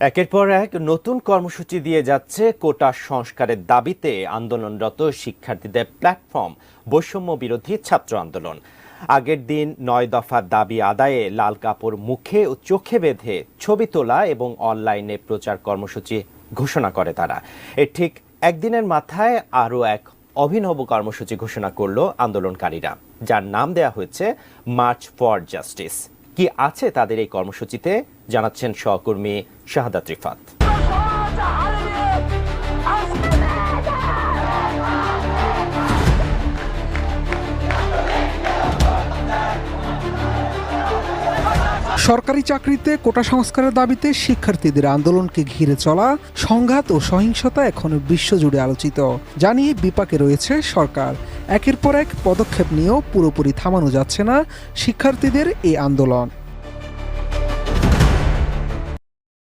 একের পর এক নতুন কর্মসূচি দিয়ে যাচ্ছে কোটা সংস্কারের দাবিতে আন্দোলনরত শিক্ষার্থীদের প্ল্যাটফর্ম বৈষম্য বিরোধী ছাত্র আন্দোলন। আগের দিন ৯ দফা দাবি আদায়ে লাল কাপড় মুখে ও চোখে বেঁধে ছবি তোলা এবং অনলাইনে প্রচার কর্মসূচি ঘোষণা করে তারা। এর ঠিক একদিনের মাথায় আরও এক অভিনব কর্মসূচি ঘোষণা করল আন্দোলনকারীরা, যার নাম দেয়া হয়েছে মার্চ ফর জাস্টিস। কি আছে তাদের এই কর্মসূচিতে জানাচ্ছেন সহকর্মী শাহাদাত রিফাত। সরকারি চাকরিতে কোটা সংস্কারের দাবিতে শিক্ষার্থীদের আন্দোলনকে ঘিরে চলা সংঘাত ও সহিংসতা এখনো বিশ্বজুড়ে আলোচিত। জানিয়ে বিপাকে রয়েছে সরকার। একের পর এক পদক্ষেপ নিয়েও পুরোপুরি থামানো যাচ্ছে না শিক্ষার্থীদের এই আন্দোলন।